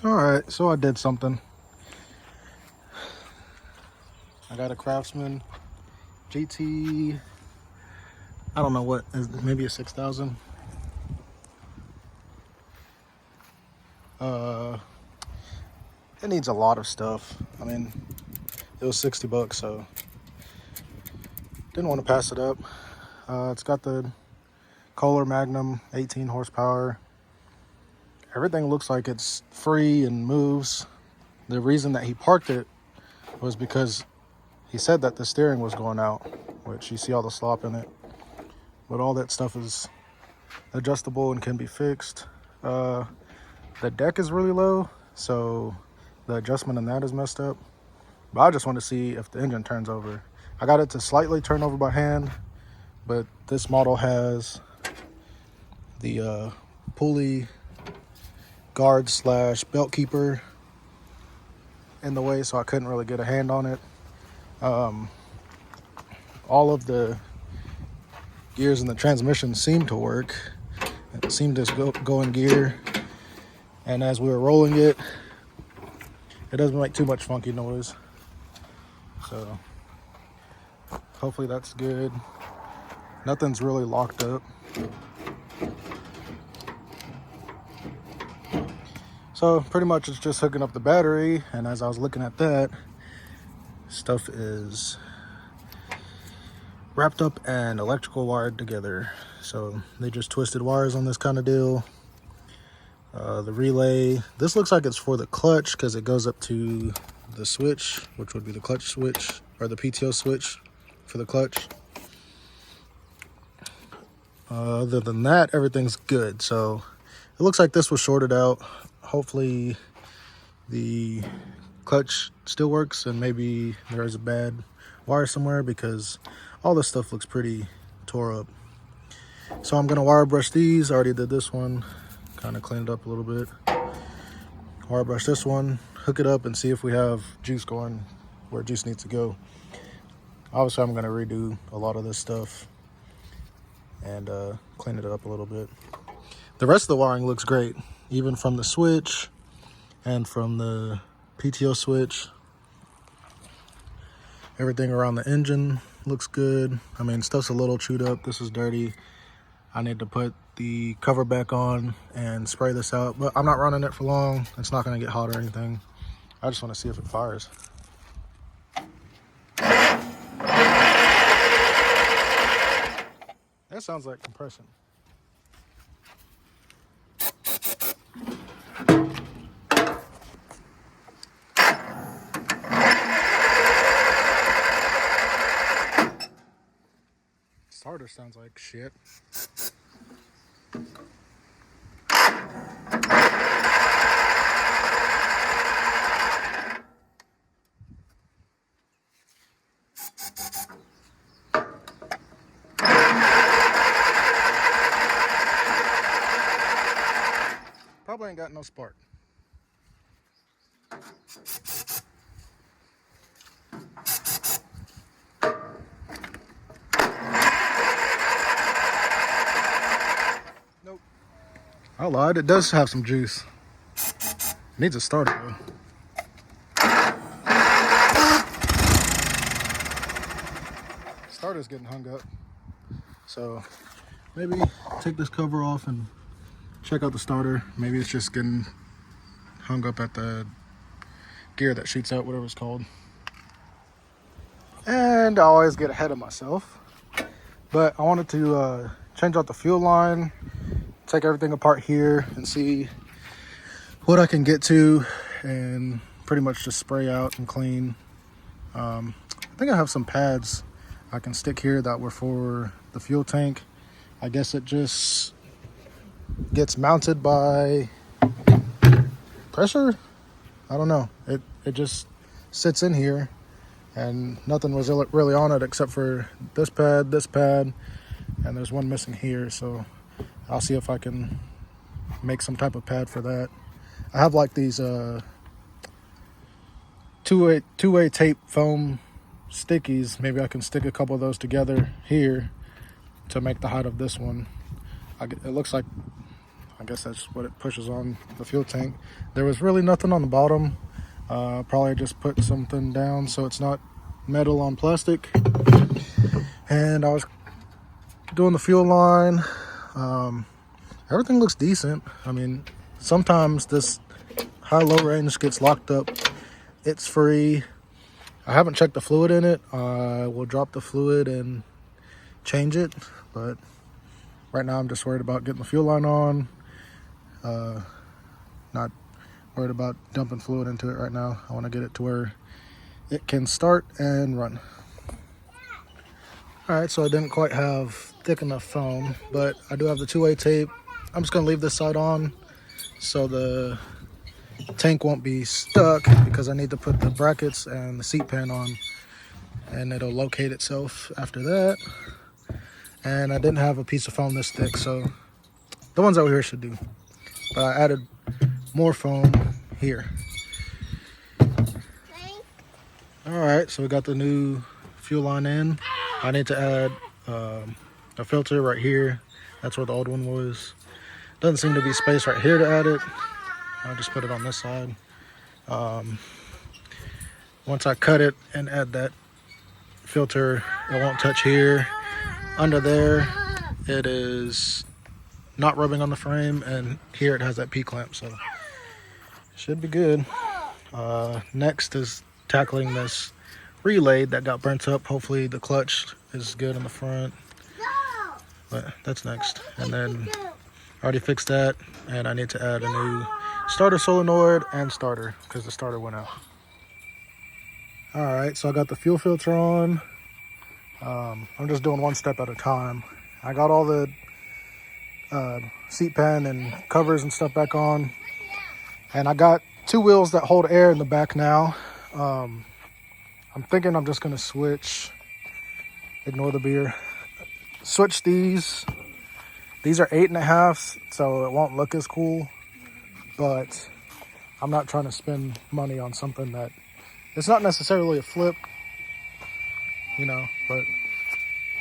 All right, so I did something. I got a Craftsman GT, I don't know what, maybe a 6000. It needs a lot of stuff. I mean, it was 60 bucks, so didn't want to pass it up. It's got the Kohler Magnum 18 horsepower. Everything looks like it's free and moves. The reason that he parked it was because he said that the steering was going out, which you see all the slop in it. But all that stuff is adjustable and can be fixed. The deck is really low, so the adjustment in that is messed up. But I just want to see if the engine turns over. I got it to slightly turn over by hand, but this model has the pulley guard slash belt keeper in the way, so I couldn't really get a hand on it. All of the gears in the transmission seem to work. It seemed to go in gear, and as we were rolling it, it doesn't make too much funky noise. So hopefully that's good. Nothing's really locked up. So pretty much it's just hooking up the battery, and as I was looking at that, stuff is wrapped up and electrical wired together. So they just twisted wires on this kind of deal. The relay, this looks like it's for the clutch because it goes up to the switch, which would be the clutch switch or the PTO switch for the clutch. Other than that, everything's good. So it looks like this was shorted out. Hopefully the clutch still works, and maybe there is a bad wire somewhere because all this stuff looks pretty tore up. So I'm gonna wire brush these. I already did this one, kind of cleaned it up a little bit. Wire brush this one, hook it up, and see if we have juice going where juice needs to go. Obviously I'm gonna redo a lot of this stuff and clean it up a little bit. The rest of the wiring looks great, even from the switch and from the PTO switch. Everything around the engine looks good. I mean, stuff's a little chewed up. This is dirty. I need to put the cover back on and spray this out, but I'm not running it for long. It's not gonna get hot or anything. I just wanna see if it fires. That sounds like compression. Starter sounds like shit. Probably ain't got no spark. Nope. I lied, it does have some juice. Needs a starter though. Starter's getting hung up. So maybe take this cover off and check out the starter. Maybe it's just getting hung up at the gear that shoots out, whatever it's called. And I always get ahead of myself. But I wanted to change out the fuel line, take everything apart here and see what I can get to, and pretty much just spray out and clean. I think I have some pads I can stick here that were for the fuel tank. I guess it just gets mounted by pressure. I don't know. It just sits in here, and nothing was really on it except for this pad, and there's one missing here. So I'll see if I can make some type of pad for that. I have like these two-way tape foam stickies. Maybe I can stick a couple of those together here to make the height of this one. It looks like I guess that's what it pushes on the fuel tank. There was really nothing on the bottom. Probably just put something down so it's not metal on plastic. And I was doing the fuel line. Everything looks decent. I mean, sometimes this high-low range gets locked up. It's free. I haven't checked the fluid in it. I will drop the fluid and change it, but right now I'm just worried about getting the fuel line on. Not worried about dumping fluid into it right now. I want to get it to where it can start and run. All right, so I didn't quite have thick enough foam, but I do have the two-way tape. I'm just gonna leave this side on so the tank won't be stuck, because I need to put the brackets and the seat pan on, and it'll locate itself after that. And I didn't have a piece of foam this thick, so the ones over here should do. But I added more foam here. All right, so we got the new fuel line in. I need to add a filter right here. That's where the old one was. Doesn't seem to be space right here to add it. I'll just put it on this side. Once I cut it and add that filter, it won't touch here. Under there, it is not rubbing on the frame, and here it has that P-clamp, so should be good. Next is tackling this relay that got burnt up. Hopefully the clutch is good in the front, but that's next. And then I already fixed that, and I need to add a new starter solenoid and starter because the starter went out. All right, so I got the fuel filter on. I'm just doing one step at a time. I got all the seat pan and covers and stuff back on, and I got two wheels that hold air in the back now. I'm thinking I'm just gonna switch, ignore the beer, switch these. These are 8.5, so it won't look as cool, but I'm not trying to spend money on something that, it's not necessarily a flip, you know, but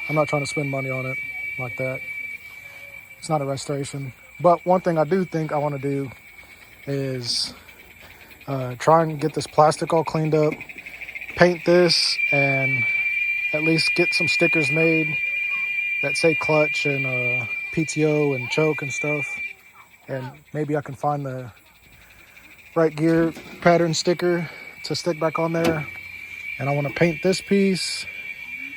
I'm not trying to spend money on it like that. It's not a restoration. But one thing I do think I want to do is try and get this plastic all cleaned up, paint this, and at least get some stickers made that say clutch and PTO and choke and stuff. And maybe I can find the right gear pattern sticker to stick back on there. And I want to paint this piece,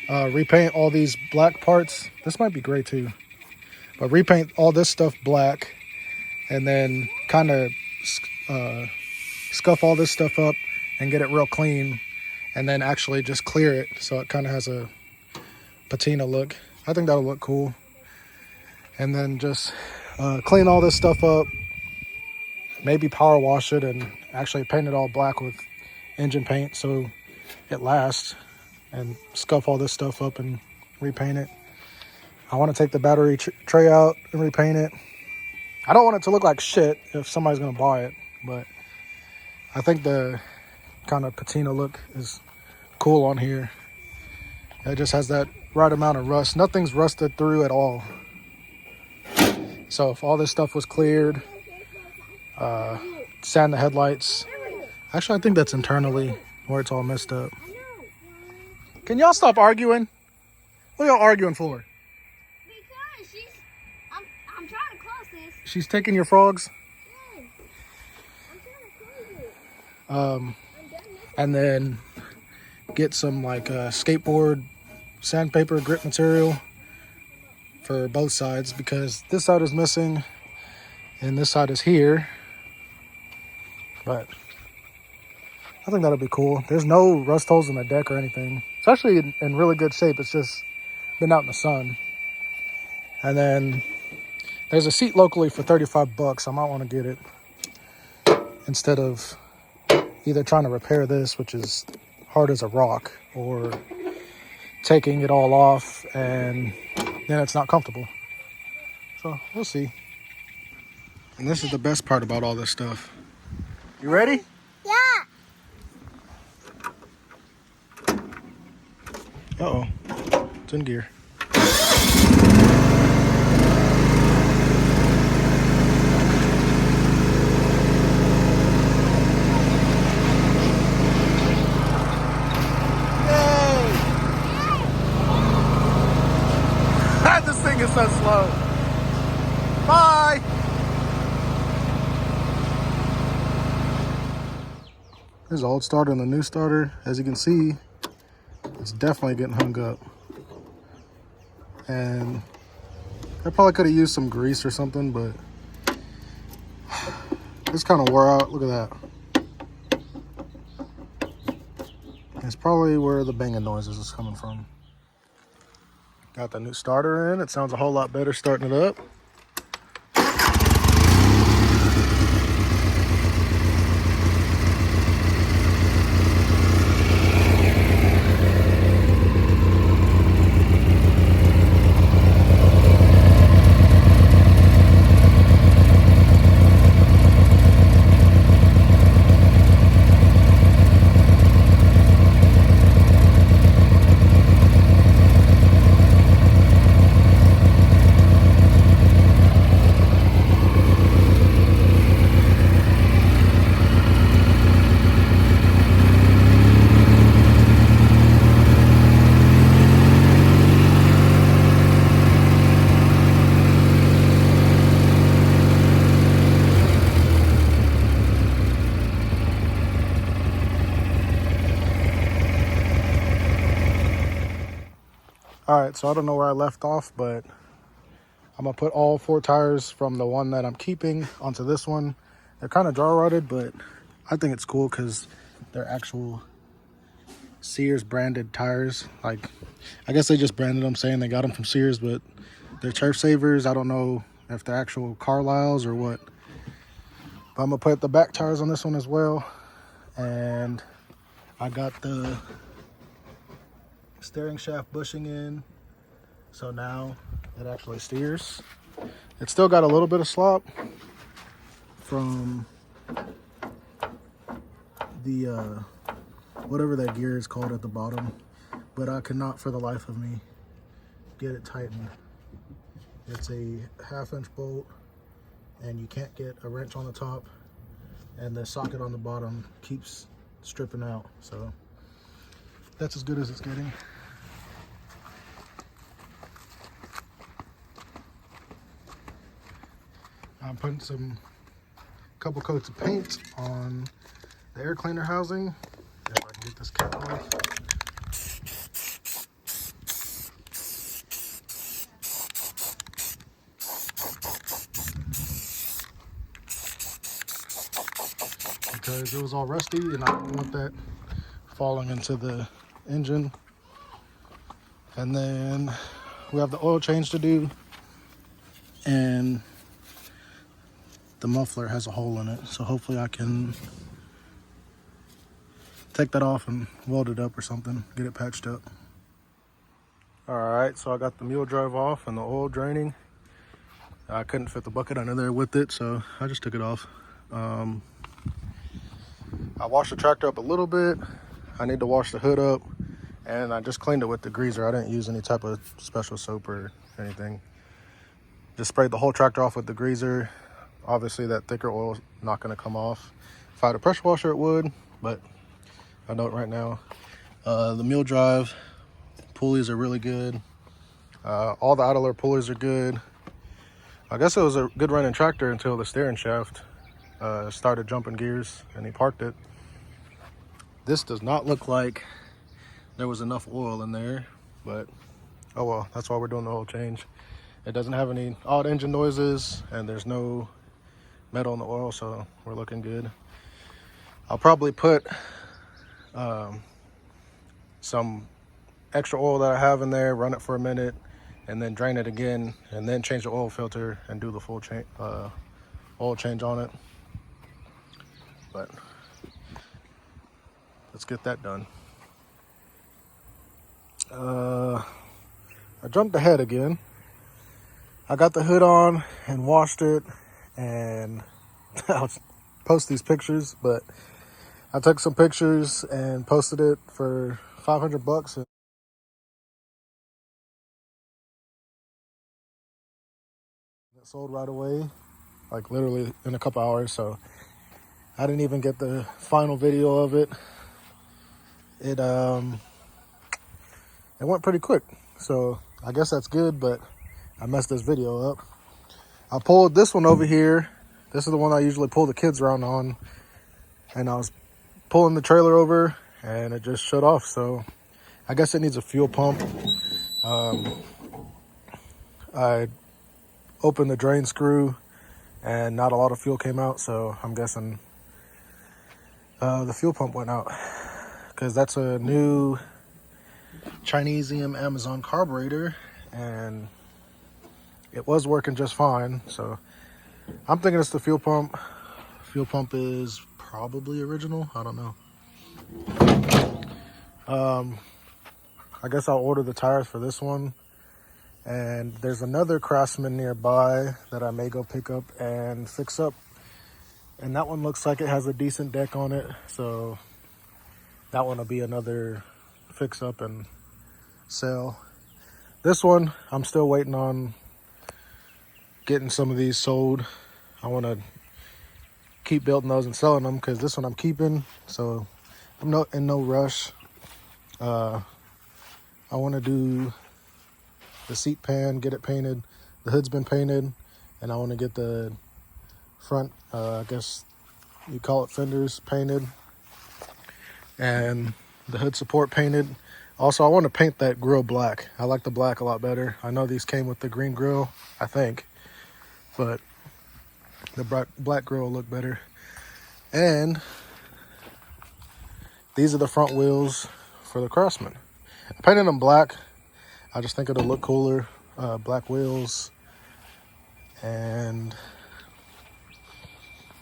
repaint all these black parts. This might be gray too, but repaint all this stuff black, and then kind of scuff all this stuff up and get it real clean, and then actually just clear it so it kind of has a patina look. I think that'll look cool. And then just clean all this stuff up, maybe power wash it and actually paint it all black with engine paint so it lasts, and scuff all this stuff up and repaint it. I want to take the battery tray out and repaint it. I don't want it to look like shit if somebody's going to buy it, but I think the kind of patina look is cool on here. It just has that right amount of rust. Nothing's rusted through at all. So if all this stuff was cleared, sand the headlights. Actually, I think that's internally where it's all messed up. Can y'all stop arguing? What are y'all arguing for? Because I'm trying to close this. She's taking your frogs? Yes. I'm trying to close it. And then get some like skateboard sandpaper grip material for both sides, because this side is missing and this side is here. But I think that'll be cool. There's no rust holes in the deck or anything. It's actually in really good shape. It's just been out in the sun. And then there's a seat locally for $35. I might want to get it instead of either trying to repair this, which is hard as a rock, or taking it all off and then it's not comfortable. So we'll see. And this is the best part about all this stuff. You ready? Yeah. Uh-oh, it's in gear. There's the old starter and the new starter. As you can see, it's definitely getting hung up. And I probably could have used some grease or something, but it's kind of wore out. Look at that. It's probably where the banging noises is coming from. Got the new starter in. It sounds a whole lot better starting it up. All right, so I don't know where I left off, but I'm gonna put all 4 tires from the one that I'm keeping onto this one. They're kind of dry rotted, but I think it's cool because they're actual Sears branded tires. Like, I guess they just branded them saying they got them from Sears, but they're turf savers. I don't know if they're actual Carlisles or what. But I'm gonna put the back tires on this one as well. And I got the steering shaft bushing in, so now it actually steers. It's still got a little bit of slop from the whatever that gear is called at the bottom, but I cannot for the life of me get it tightened. It's a 1/2-inch bolt and you can't get a wrench on the top, and the socket on the bottom keeps stripping out, so that's as good as it's getting. I'm putting couple coats of paint on the air cleaner housing. If I can get this cap off. Because it was all rusty and I don't want that falling into the engine. And then we have the oil change to do, and the muffler has a hole in it, so hopefully I can take that off and weld it up or something, get it patched up. All right, so I got the mule drive off and the oil draining. I couldn't fit the bucket under there with it, so I just took it off. I washed the tractor up a little bit. I need to wash the hood up, and I just cleaned it with the greaser. I didn't use any type of special soap or anything. Just sprayed the whole tractor off with the greaser. Obviously that thicker oil is not going to come off. If I had a pressure washer it would, but I don't right now. The mule drive pulleys are really good. All the idler pulleys are good. I guess it was a good running tractor until the steering shaft started jumping gears and he parked it. This does not look like there was enough oil in there, but oh well, that's why we're doing the oil change. It doesn't have any odd engine noises and there's no metal in the oil, so we're looking good. I'll probably put some extra oil that I have in there, run it for a minute, and then drain it again, and then change the oil filter and do the full oil change on it. But let's get that done. I jumped ahead again. I got the hood on and washed it, and I'll post these pictures, but I took some pictures and posted it for $500. It sold right away, like literally in a couple hours, so I didn't even get the final video of it. It went pretty quick, so I guess that's good, but I messed this video up. I pulled this one over here. This is the one I usually pull the kids around on, and I was pulling the trailer over and it just shut off. So I guess it needs a fuel pump. I opened the drain screw and not a lot of fuel came out, so I'm guessing the fuel pump went out, because that's a new Chinesium Amazon carburetor and it was working just fine. So I'm thinking it's the fuel pump. Fuel pump is probably original, I don't know. I guess I'll order the tires for this one. And there's another Craftsman nearby that I may go pick up and fix up. And that one looks like it has a decent deck on it. So that one will be another fix up and sell. This one, I'm still waiting on getting some of these sold. I want to keep building those and selling them, because this one I'm keeping. So I'm in no rush. I want to do the seat pan, get it painted. The hood's been painted, and I want to get the front, I guess you call it fenders, painted, and the hood support painted. Also, I want to paint that grill black. I like the black a lot better. I know these came with the green grill, I think, but the black grill will look better. And these are the front wheels for the Craftsman. I painted them black. I just think it'll look cooler. Black wheels. And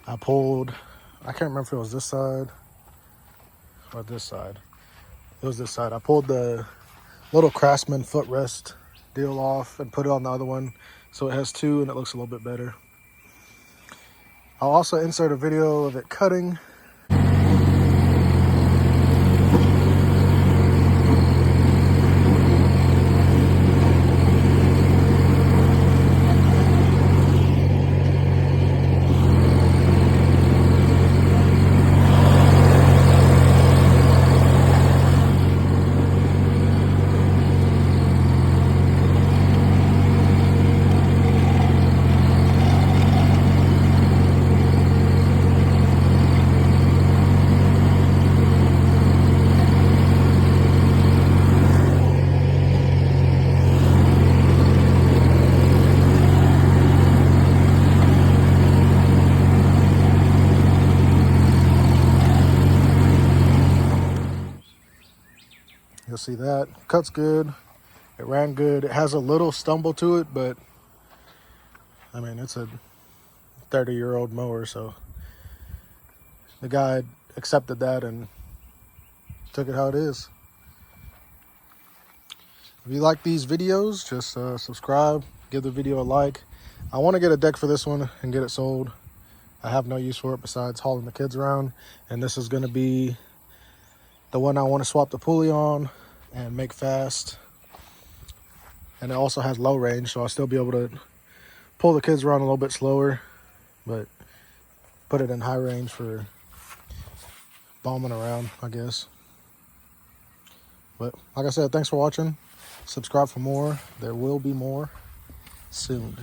I pulled, I can't remember if it was this side or this side. It was this side. I pulled the little Craftsman footrest deal off and put it on the other one. So it has two and it looks a little bit better. I'll also insert a video of it cutting. You'll see that. Cut's good. It ran good. It has a little stumble to it, but I mean, it's a 30-year-old mower, so the guy accepted that and took it how it is. If you like these videos, just subscribe, give the video a like. I want to get a deck for this one and get it sold. I have no use for it besides hauling the kids around, and this is going to be the one I want to swap the pulley on and make fast. And it also has low range, so I'll still be able to pull the kids around a little bit slower, but put it in high range for bombing around, I guess. But like I said, thanks for watching. Subscribe for more. There will be more soon.